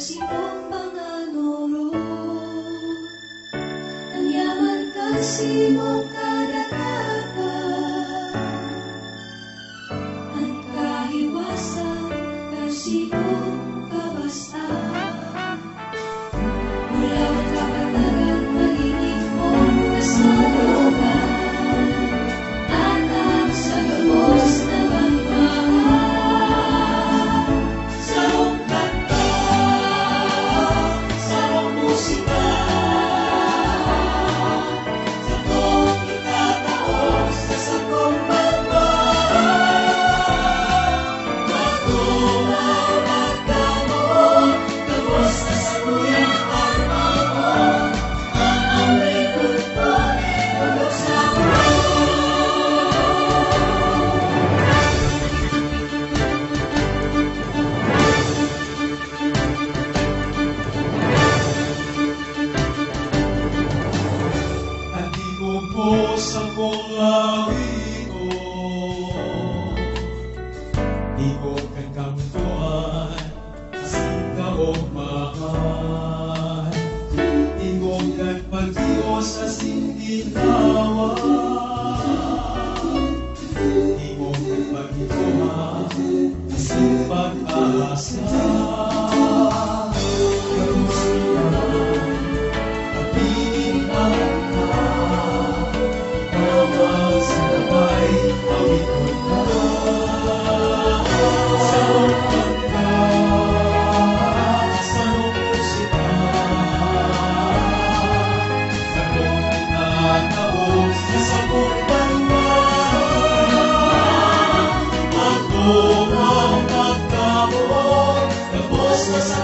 simong panganuro. Ang yaman kasimong kadagatan, ang kahiwasan kasimong kabastaan. Mula kapatagan malinig mong kasalugan, at ang sa gabos na banbaan. Sarong kanta, sarong musika, sa kong itataos sa sakong banbaan. Magumaw magkamuon, gabos na sa kuyang armamon, ang aming kulto, tulog sa Pagkikupos ang kong lawito, di ko kakamtuan, asing ka o mahal. Di ko kagpag-Diyos asing ginawan, di ko kagpag-Diyos asing pag-asa. sa